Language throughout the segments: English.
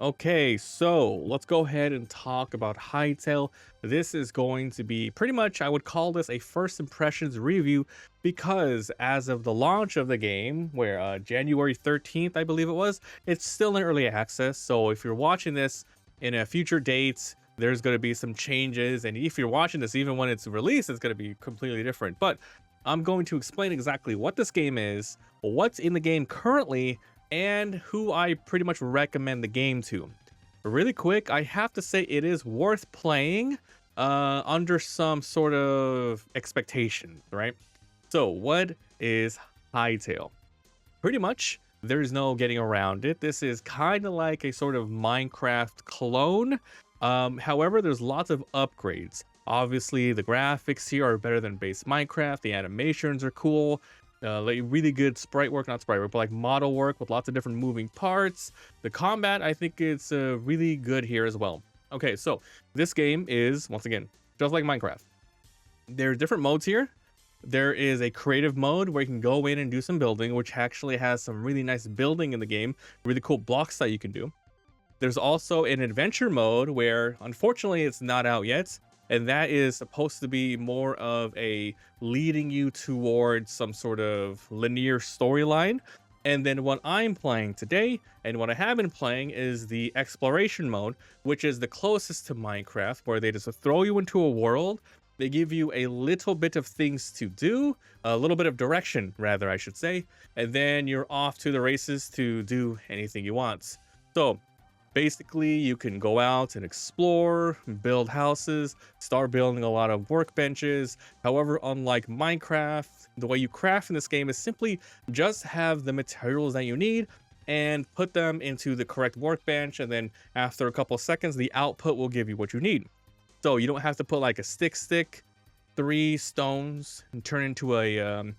Okay, so let's go ahead and talk about Hytale. This is going to be pretty much, I would call this a first impressions review because as of the launch of the game, where January 13th, I believe it was, it's still in early access. So if you're watching this in a future date, there's going to be some changes. And if you're watching this, even when it's released, it's going to be completely different. But I'm going to explain exactly what this game is, what's in the game currently, and who I pretty much recommend the game to. Really quick, I have to say it is worth playing under some sort of expectation, right? So what is Hytale? Pretty much, there's no getting around it. This is kind of like a sort of Minecraft clone. However, there's lots of upgrades. Obviously, the graphics here are better than base Minecraft. The animations are cool. Like really good sprite work, not sprite work, but like model work with lots of different moving parts. The combat, I think it's really good here as well. Okay, so this game is, once again, just like Minecraft. There's different modes here. There is a creative mode where you can go in and do some building, which actually has some really nice building in the game, really cool blocks that you can do. There's also an adventure mode where, unfortunately, it's not out yet, and that is supposed to be more of a leading you towards some sort of linear storyline. And then what I'm playing today, and what I have been playing, is the exploration mode, which is the closest to Minecraft, where they just throw you into a world. They give you a little bit of things to do, a little bit of direction, rather, I should say, and then you're off to the races to do anything you want. So basically, you can go out and explore, build houses, start building a lot of workbenches. However, unlike Minecraft, the way you craft in this game is simply just have the materials that you need and put them into the correct workbench. And then after a couple of seconds, the output will give you what you need. So you don't have to put like a stick, 3 stones, and turn into a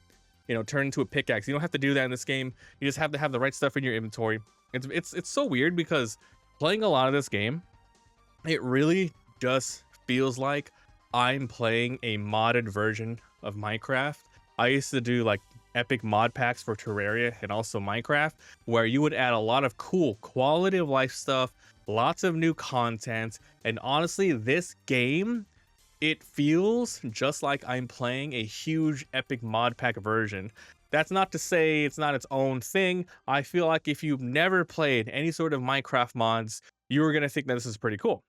pickaxe. You don't have to do that in this game. You just have to have the right stuff in your inventory. It's so weird because playing a lot of this game, it really just feels like I'm playing a modded version of Minecraft. I used to do like epic mod packs for Terraria and also Minecraft, where you would add a lot of cool quality of life stuff, lots of new content, and honestly, this game, it feels just like I'm playing a huge epic mod pack version. That's not to say it's not its own thing. I feel like if you've never played any sort of Minecraft mods, you're going to think that this is pretty cool.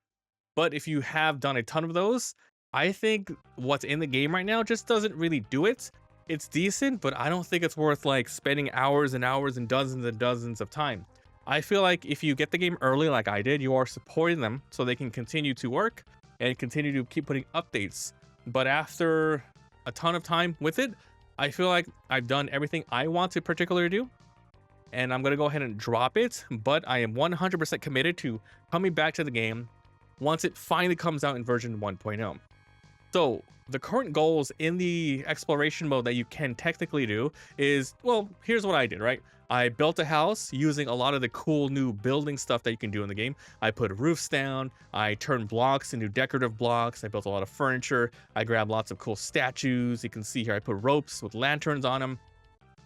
But if you have done a ton of those, I think what's in the game right now just doesn't really do it. It's decent, but I don't think it's worth like spending hours and hours and dozens of time. I feel like if you get the game early like I did, you are supporting them so they can continue to work and continue to keep putting updates. But after a ton of time with it, I feel like I've done everything I want to particularly do, and I'm going to go ahead and drop it, but I am 100% committed to coming back to the game once it finally comes out in version 1.0. So the current goals in the exploration mode that you can technically do is, well, here's what I did, right? I built a house using a lot of the cool new building stuff that you can do in the game. I put roofs down, I turned blocks into decorative blocks, I built a lot of furniture, I grabbed lots of cool statues. You can see here I put ropes with lanterns on them.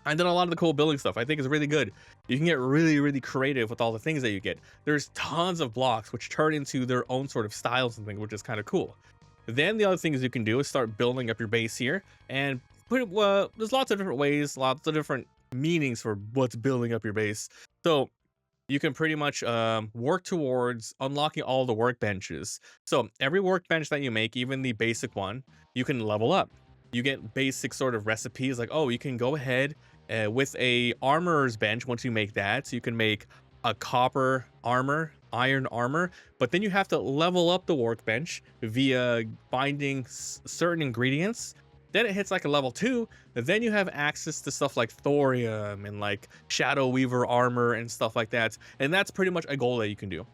I did a lot of the cool building stuff. I think it's really good. You can get really creative with all the things that you get. There's tons of blocks which turn into their own sort of styles and things, which is kind of cool. Then the other things you can do is start building up your base here, and there's lots of different ways, lots of different meanings for what's building up your base. So you can pretty much work towards unlocking all the workbenches. So every workbench that you make, even the basic one, you can level up. You get basic sort of recipes like, oh, you can go ahead with a armorer's bench. Once you make that, so you can make a copper armor, iron armor, but then you have to level up the workbench via finding certain ingredients. Then it hits like a level 2, then you have access to stuff like thorium and like shadow weaver armor and stuff like that, and that's pretty much a goal that you can do.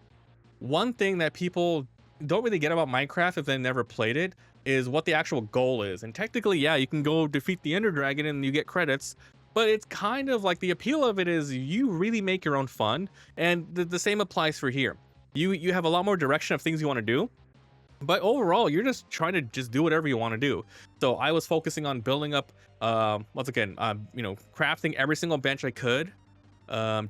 One thing that people don't really get about Minecraft if they never played it is what the actual goal is. And technically, yeah, you can go defeat the Ender Dragon and you get credits, but it's kind of like the appeal of it is you really make your own fun, and the same applies for here. You have a lot more direction of things you want to do, but overall you're just trying to just do whatever you want to do. So I was focusing on building up once again, crafting every single bench I could,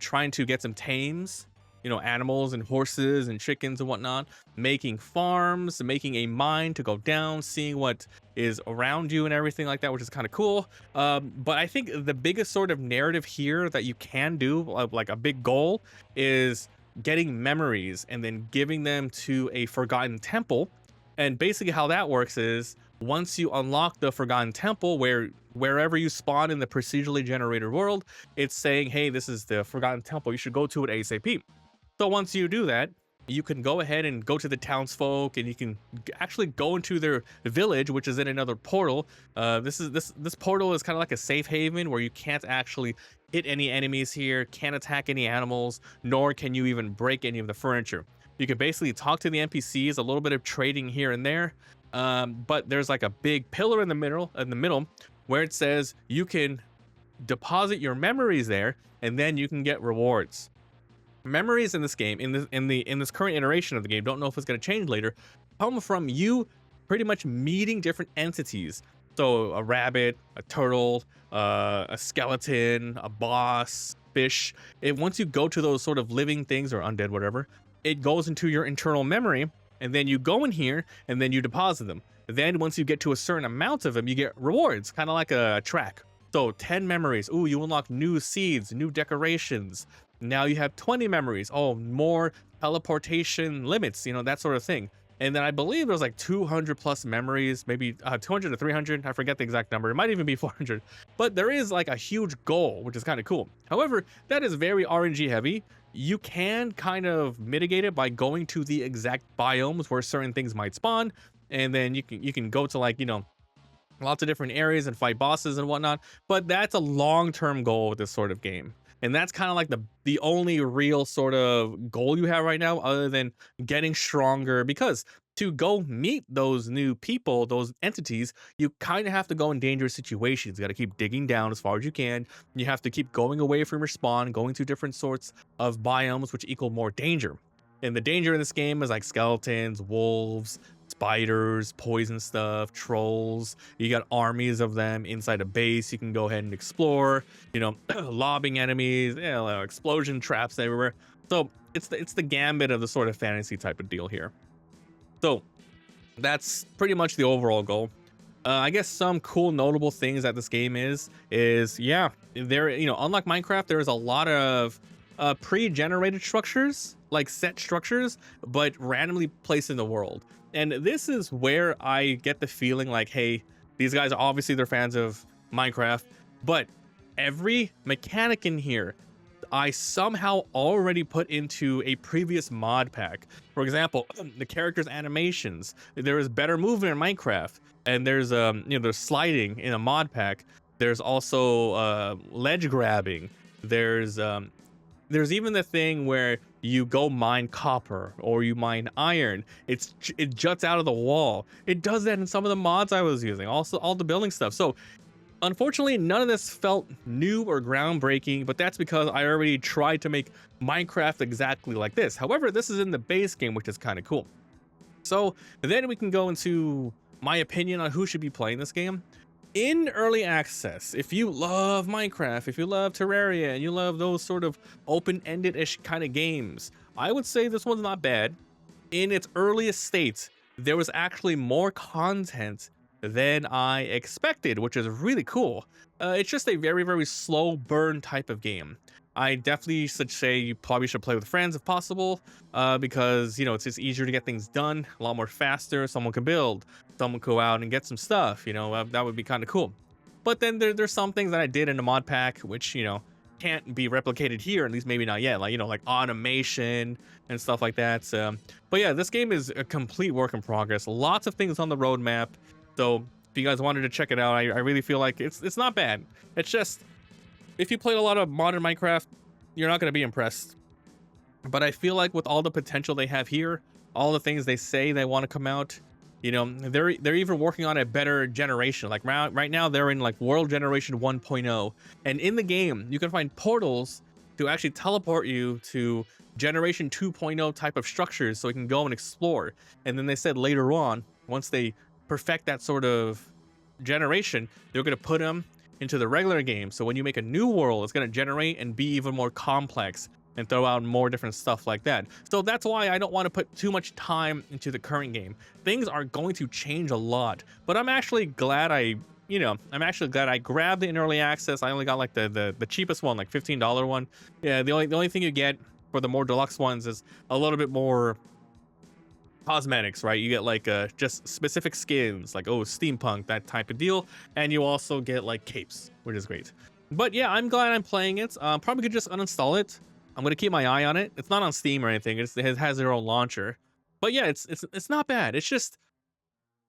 trying to get some tames, animals and horses and chickens and whatnot, making farms, making a mine to go down, seeing what is around you and everything like that, which is kind of cool. But I think the biggest sort of narrative here that you can do, like a big goal, is getting memories and then giving them to a forgotten temple. And basically how that works is once you unlock the forgotten temple, wherever you spawn in the procedurally generated world, it's saying, hey, this is the forgotten temple, you should go to it ASAP. So once you do that, you can go ahead and go to the townsfolk, and you can actually go into their village, which is in another portal. This portal is kind of like a safe haven where you can't actually hit any enemies here, can't attack any animals, nor can you even break any of the furniture. You can basically talk to the NPCs, a little bit of trading here and there, but there's like a big pillar in the middle where it says you can deposit your memories there, and then you can get rewards. Memories in this game, in this current iteration of the game, don't know if it's going to change later, come from you pretty much meeting different entities. So a rabbit, a turtle, a skeleton, a boss, fish. Once you go to those sort of living things or undead, whatever, it goes into your internal memory, and then you go in here and then you deposit them. Then once you get to a certain amount of them, you get rewards, kind of like a track. So 10 memories. Ooh, you unlock new seeds, new decorations. Now you have 20 memories. Oh, more teleportation limits, that sort of thing. And then I believe there's like 200 plus memories, maybe 200 to 300. I forget the exact number. It might even be 400. But there is like a huge goal, which is kind of cool. However, that is very RNG heavy. You can kind of mitigate it by going to the exact biomes where certain things might spawn. And then you can go to like, lots of different areas and fight bosses and whatnot. But that's a long-term goal with this sort of game. And that's kind of like the only real sort of goal you have right now, other than getting stronger, because to go meet those new people, those entities, you kind of have to go in dangerous situations. You got to keep digging down as far as you can. You have to keep going away from your spawn, going to different sorts of biomes, which equal more danger. And the danger in this game is like skeletons, wolves, spiders, poison stuff, trolls. You got armies of them inside a base you can go ahead and explore, lobbing enemies, explosion traps everywhere. So it's the gambit of the sort of fantasy type of deal here. So that's pretty much the overall goal. I guess some cool notable things that this game is there, unlike Minecraft, there's a lot of pre-generated structures, like set structures, but randomly placed in the world. And this is where I get the feeling like, hey, these guys are obviously they're fans of Minecraft, but every mechanic in here I somehow already put into a previous mod pack. For example, the character's animations. There is better movement in Minecraft, and there's there's sliding in a mod pack. There's also ledge grabbing. There's even the thing where you go mine copper or you mine iron. It juts out of the wall. It does that in some of the mods I was using. Also, all the building stuff. So unfortunately, none of this felt new or groundbreaking, but that's because I already tried to make Minecraft exactly like this. However, this is in the base game, which is kind of cool. So then we can go into my opinion on who should be playing this game. In early access, if you love Minecraft, if you love Terraria, and you love those sort of open-ended-ish kind of games, I would say this one's not bad. In its earliest state, there was actually more content than I expected, which is really cool. It's just a very, very slow burn type of game. I definitely should say you probably should play with friends if possible, because it's just easier to get things done, a lot more faster. Someone can build, someone can go out and get some stuff. That would be kind of cool. But then there's some things that I did in the mod pack which can't be replicated here, at least maybe not yet. Like automation and stuff like that. But yeah, this game is a complete work in progress. Lots of things on the roadmap. So if you guys wanted to check it out, I really feel like it's not bad. It's just, if you played a lot of modern Minecraft, you're not going to be impressed. But I feel like with all the potential they have here, all the things they say they want to come out, they're even working on a better generation. Like right now they're in like world generation 1.0, and in the game you can find portals to actually teleport you to generation 2.0 type of structures, so you can go and explore. And then they said later on, once they perfect that sort of generation, they're going to put them into the regular game. So when you make a new world, it's going to generate and be even more complex, and throw out more different stuff like that. So that's why I don't want to put too much time into the current game. Things are going to change a lot, but I'm actually glad I grabbed it in early access. I only got like the cheapest one, like $15 one. Yeah, the only thing you get for the more deluxe ones is a little bit more cosmetics, right? You get like just specific skins, like steampunk, that type of deal, and you also get like capes, which is great. But yeah, I'm glad I'm playing it. Probably could just uninstall it. I'm gonna keep my eye on it. It's not on Steam or anything. It has their own launcher. But yeah, it's not bad. It's just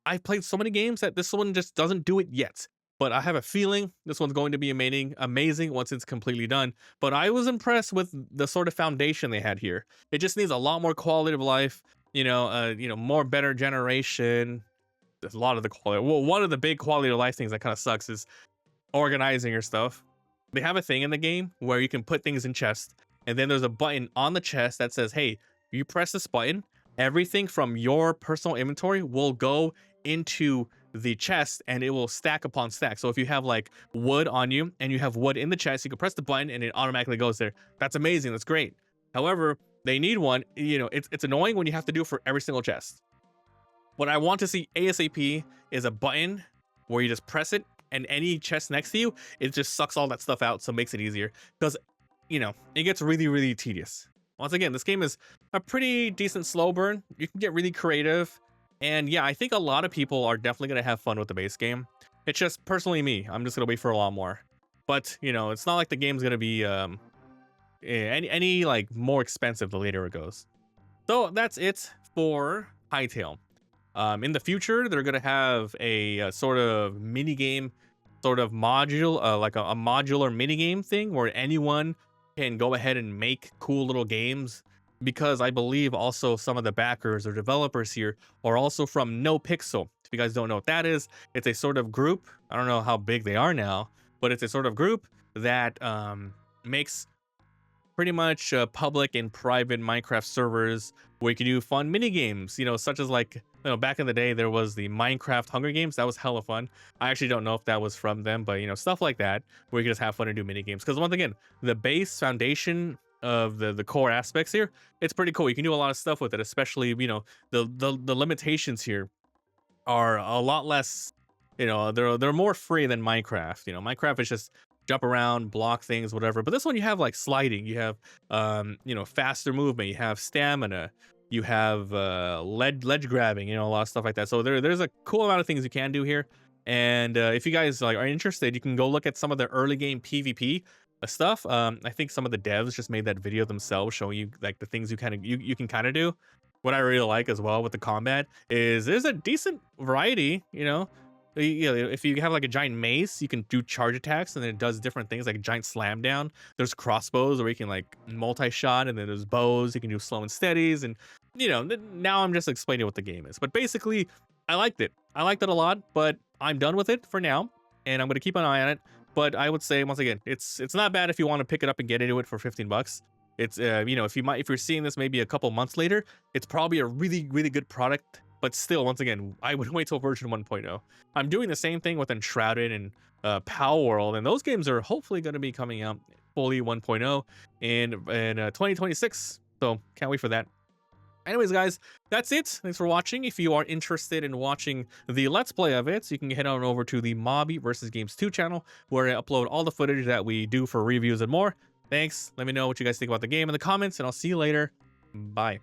I've played so many games that this one just doesn't do it yet. But I have a feeling this one's going to be amazing once it's completely done. But I was impressed with the sort of foundation they had here. It just needs a lot more quality of life. More better generation. There's a lot of the quality. Well, one of the big quality of life things that kind of sucks is organizing your stuff. They have a thing in the game where you can put things in chests, and then there's a button on the chest that says, hey, you press this button, everything from your personal inventory will go into the chest and it will stack upon stack. So if you have like wood on you and you have wood in the chest, you can press the button and it automatically goes there. That's amazing. That's great. However, they need one. It's annoying when you have to do it for every single chest. What I want to see ASAP is a button where you just press it and any chest next to you, it just sucks all that stuff out. So it makes it easier, because it gets really, really tedious. Once again, this game is a pretty decent slow burn. You can get really creative. And yeah, I think a lot of people are definitely going to have fun with the base game. It's just personally me. I'm just going to wait for a lot more. But, it's not like the game's going to be any like more expensive the later it goes. So that's it for Hytale. In the future, they're going to have a sort of mini game, sort of module, like a modular mini game thing where anyone can go ahead and make cool little games, because I believe also some of the backers or developers here are also from NoPixel. If you guys don't know what that is, it's a sort of group. I don't know how big they are now, but it's a sort of group that makes pretty much public and private Minecraft servers where you can do fun mini games, such as like, back in the day, there was the Minecraft Hunger Games. That was hella fun. I actually don't know if that was from them, but stuff like that where you can just have fun and do mini games. Because once again, the base foundation of the core aspects here, it's pretty cool. You can do a lot of stuff with it, especially the limitations here are a lot less. They're more free than Minecraft. Minecraft is just jump around, block things, whatever. But this one, you have like sliding, you have faster movement, you have stamina, you have ledge grabbing, a lot of stuff like that. So there's a cool amount of things you can do here. And if you guys are interested, you can go look at some of the early game PvP stuff. I think some of the devs just made that video themselves showing you like the things you can kind of do. What I really like as well with the combat is there's a decent variety. If you have like a giant mace, you can do charge attacks and then it does different things, like a giant slam down. There's crossbows where you can like multi-shot, and then there's bows you can do slow and steadies. And now I'm just explaining what the game is, but basically I liked it a lot. But I'm done with it for now, and I'm going to keep an eye on it. But I would say, once again, it's not bad if you want to pick it up and get into it for $15. It's if you're seeing this maybe a couple months later, it's probably a really, really good product. But still, once again, I would wait till version 1.0. I'm doing the same thing with Enshrouded and Power World, and those games are hopefully going to be coming out fully 1.0 in 2026. So can't wait for that. Anyways, guys, that's it. Thanks for watching. If you are interested in watching the Let's Play of it, you can head on over to the Mobby vs. Games 2 channel, where I upload all the footage that we do for reviews and more. Thanks. Let me know what you guys think about the game in the comments, and I'll see you later. Bye.